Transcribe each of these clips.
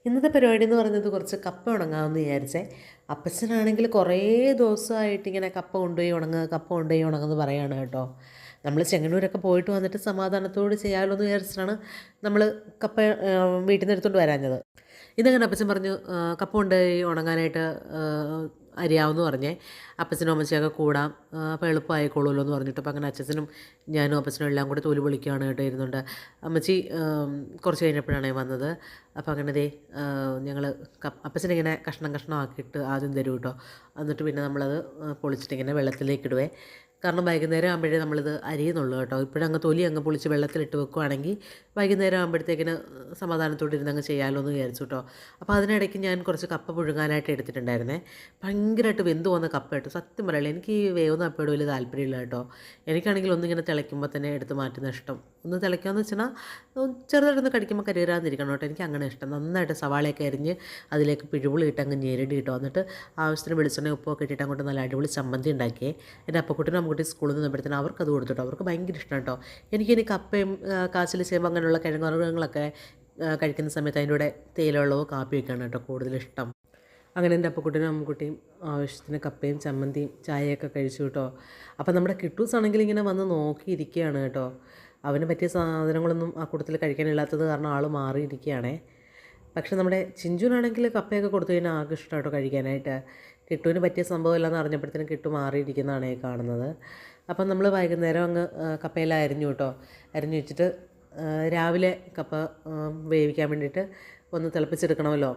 ഇന്നത്തെ പരിപാടി എന്ന് പറയുന്നത് കുറച്ച് കപ്പ ഉണങ്ങാമെന്ന് വിചാരിച്ചേ. അപ്പച്ചനാണെങ്കിൽ കുറേ ദിവസമായിട്ട് ഇങ്ങനെ കപ്പ കൊണ്ടുപോയി ഉണങ്ങുക, കപ്പ കൊണ്ടുപോയി ഉണങ്ങുമെന്ന് പറയാണ് കേട്ടോ. നമ്മൾ ചെങ്ങന്നൂരൊക്കെ പോയിട്ട് വന്നിട്ട് സമാധാനത്തോട് ചെയ്യാമല്ലോ എന്ന് വിചാരിച്ചിട്ടാണ് നമ്മൾ കപ്പ വീട്ടിൽ നിന്ന് എടുത്തുകൊണ്ട് വരാഞ്ഞത്. ഇതങ്ങനെ അപ്പച്ചൻ പറഞ്ഞു, കപ്പ കൊണ്ടുപോയി ഉണങ്ങാനായിട്ട് അരിയാവെന്ന് പറഞ്ഞേ. അപ്പച്ചനും അമ്മച്ചിയൊക്കെ കൂടാം, അപ്പോൾ എളുപ്പമായിക്കോളുമല്ലോ എന്ന് പറഞ്ഞിട്ട്. അപ്പോൾ അങ്ങനെ അച്ഛനും ഞാനും അപ്പച്ചനും എല്ലാം കൂടെ തൊലി പൊളിക്കുകയാണ് കേട്ടോ ഇരുന്നുണ്ട്. അമ്മച്ചി കുറച്ച് കഴിഞ്ഞപ്പോഴാണ് വന്നത്. അപ്പോൾ അങ്ങനെ ദേ ഞങ്ങൾ അപ്പച്ചനിങ്ങനെ കഷ്ണം കഷ്ണമാക്കിയിട്ട് ആദ്യം തരും കേട്ടോ. എന്നിട്ട് പിന്നെ നമ്മളത് പൊളിച്ചിട്ടിങ്ങനെ വെള്ളത്തിലേക്ക് ഇടുവേ. കാരണം വൈകുന്നേരം ആകുമ്പോഴേ നമ്മളിത് അരിയുന്നുള്ളൂ കേട്ടോ. ഇപ്പോഴങ്ങ് തൊലി അങ്ങ് പൊളിച്ച് വെള്ളത്തിലിട്ട് വെക്കുവാണെങ്കിൽ വൈകുന്നേരം ആകുമ്പോഴത്തേക്കിന് സമാധാനത്തോടെ ഇരുന്ന് അങ്ങ് ചെയ്യാമല്ലോ എന്ന് വിചാരിച്ചു കേട്ടോ. അപ്പോൾ അതിനിടയ്ക്ക് ഞാൻ കുറച്ച് കപ്പ പുഴുങ്ങാനായിട്ട് എടുത്തിട്ടുണ്ടായിരുന്നേ. ഭയങ്കരമായിട്ട് വെന്ത് പോകുന്ന കപ്പ കേട്ടോ. സത്യം പറയില്ല, എനിക്ക് ഈ വേവുന്ന കപ്പയോട് വലിയ താല്പര്യമില്ല കേട്ടോ. എനിക്കാണെങ്കിൽ ഒന്നിങ്ങനെ തിളയ്ക്കുമ്പോൾ തന്നെ എടുത്ത് മാറ്റുന്ന ഇഷ്ടം. ഒന്ന് തിളയ്ക്കാമെന്ന് വെച്ചാൽ ചെറുതായിട്ടൊന്ന് കടിക്കുമ്പോൾ കരിയറാന്നിരിക്കണം കേട്ടോ. എനിക്ക് അങ്ങനെ ഇഷ്ടം. നന്നായിട്ട് സവാളയൊക്കെ അരിഞ്ഞ് അതിലേക്ക് പിഴുപുളി ഇട്ട് അങ്ങ് ഞെരടി കിട്ടും. എന്നിട്ട് ആവശ്യത്തിന് വെളിച്ചെണ്ണ ഉപ്പൊക്കെ ഇട്ടിട്ട് അങ്ങോട്ട് നല്ല അടിപൊളി ചമ്മന്തി ഉണ്ടാക്കിയേ. എൻ്റെ അപ്പക്കുട്ടിനും അമ്മക്കുട്ടി സ്കൂളിൽ നിന്നപ്പോഴത്തേനും അവർക്കത് കൊടുത്തിട്ടോ. അവർക്ക് ഭയങ്കര ഇഷ്ടം കേട്ടോ. എനിക്കിനി കപ്പയും കാച്ചിൽ ചേമ്പ് അങ്ങനെയുള്ള കിഴങ്ങുവർഗ്ഗങ്ങളൊക്കെ കഴിക്കുന്ന സമയത്ത് അതിൻ്റെ കൂടെ തേയിലവെള്ളമോ കാപ്പിയൊക്കെയാണ് കേട്ടോ കൂടുതലിഷ്ടം. അങ്ങനെ എൻ്റെ അപ്പക്കുട്ടിനും അമ്മക്കുട്ടിയും ആവശ്യത്തിന് കപ്പയും ചമ്മന്തിയും ചായയൊക്കെ കഴിച്ചു കേട്ടോ. അപ്പം നമ്മുടെ കിട്ടൂസ് ആണെങ്കിൽ ഇങ്ങനെ വന്ന് നോക്കിയിരിക്കുകയാണ് കേട്ടോ. അവന് പറ്റിയ സാധനങ്ങളൊന്നും ആ കൂട്ടത്തിൽ കഴിക്കാനില്ലാത്തത് കാരണം ആൾ മാറിയിരിക്കുകയാണേ. പക്ഷെ നമ്മുടെ ചിഞ്ചുനാണെങ്കിൽ കപ്പയൊക്കെ കൊടുത്തു കഴിഞ്ഞാൽ ആകെ ഇഷ്ടം കേട്ടോ കഴിക്കാനായിട്ട്. കിട്ടുവിന് പറ്റിയ സംഭവമില്ലെന്ന് അറിഞ്ഞപ്പോഴത്തേനും കിട്ടു മാറിയിരിക്കുന്നതാണ് ഈ കാണുന്നത്. അപ്പം നമ്മൾ വൈകുന്നേരം അങ്ങ് കപ്പയെല്ലാം അരിഞ്ഞു കേട്ടോ. അരിഞ്ഞു വെച്ചിട്ട് രാവിലെ കപ്പ വേവിക്കാൻ വേണ്ടിയിട്ട് ഒന്ന് തിളപ്പിച്ചെടുക്കണമല്ലോ.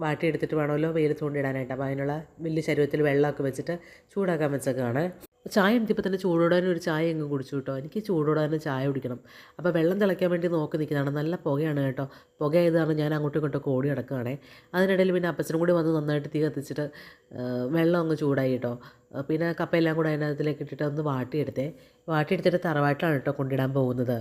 വാട്ടിയെടുത്തിട്ട് വേണമല്ലോ വെയിലത്ത് കൊണ്ടിടാനായിട്ട്. അപ്പോൾ അതിനുള്ള വലിയ ശരീരത്തിൽ വെള്ളമൊക്കെ വെച്ചിട്ട് ചൂടാക്കാൻ വെച്ചേക്കാണ്. ചായ എടുത്തപ്പോൾ തന്നെ ചൂടോടാനും ഒരു ചായ അങ്ങ് കുടിച്ചു കേട്ടോ. എനിക്ക് ചൂടോടാനും ചായ കുടിക്കണം. അപ്പോൾ വെള്ളം തിളയ്ക്കാൻ വേണ്ടി നോക്കി നിൽക്കുന്നതാണ്. നല്ല പുകയാണ് കേട്ടോ. പുകയായതാണ് ഞാൻ അങ്ങോട്ടും ഇങ്ങോട്ടും ഓടി കിടക്കുകയാണേ. അതിനിടയിൽ പിന്നെ അപ്പച്ചനും കൂടി വന്ന് നന്നായിട്ട് തീ കത്തിച്ചിട്ട് വെള്ളം അങ്ങ് ചൂടായി കേട്ടോ. പിന്നെ കപ്പയെല്ലാം കൂടെ അതിനകത്തിലേക്ക് ഇട്ടിട്ട് ഒന്ന് വാട്ടിയെടുത്തിട്ട് തറവാട്ടിലാണ് കേട്ടോ കൊണ്ടിടാൻ പോകുന്നത്.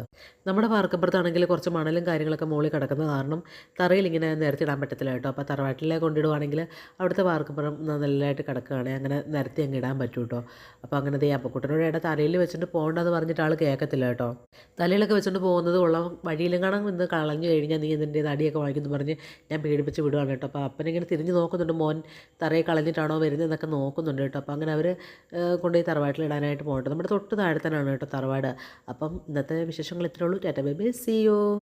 നമ്മുടെ പാർക്കപ്പുറത്താണെങ്കിൽ കുറച്ച് മണലും കാര്യങ്ങളൊക്കെ മുകളിൽ കിടക്കുന്ന കാരണം തറയിൽ ഇങ്ങനെ നിരത്തിടാൻ പറ്റത്തില്ല കേട്ടോ. അപ്പോൾ തറവാട്ടിലേക്ക് കൊണ്ടിടുവാണെങ്കിൽ അവിടുത്തെ പാർക്കപ്പുറം നല്ലതായിട്ട് കിടക്കുകയാണ്, അങ്ങനെ നിരത്തി അങ്ങ് ഇടാൻ പറ്റും കേട്ടോ. അപ്പോൾ അങ്ങനെ ദേ അപ്പക്കുട്ടനോട് ഏട്ടാ തലയിൽ വെച്ചിട്ട് പോകണ്ടെന്ന് പറഞ്ഞിട്ട് ആൾ കേൾക്കത്തില്ല കേട്ടോ. തലയിലൊക്കെ വെച്ചുകൊണ്ട് പോകുന്നത് ഉള്ള വഴിയിലും കാണാൻ ഇന്ന് കളഞ്ഞു കഴിഞ്ഞാൽ നീ ഇതിൻ്റെ അടിയൊക്കെ വാങ്ങിക്കുന്നു പറഞ്ഞ് ഞാൻ പേടിപ്പിച്ച് വിടുവാണ് കേട്ടോ. അപ്പോൾ അപ്പനിങ്ങനെ തിരിഞ്ഞ് നോക്കുന്നുണ്ട്, മോൻ തറയിൽ കളഞ്ഞിട്ടാണോ വരുന്നതെന്നൊക്കെ നോക്കുന്നുണ്ട് കേട്ടോ. അപ്പോൾ അങ്ങനെ അവർ കൊണ്ടുപോയി തറവാട്ടിലിടാനായിട്ട് പോകട്ടെ. നമ്മുടെ തൊട്ട് താഴെ തന്നെയാണ് കേട്ടോ തറവാട്. അപ്പം ഇന്നത്തെ വിശേഷങ്ങൾ ഇത്രയേ ഉള്ളൂ. Tata bye bye, see U.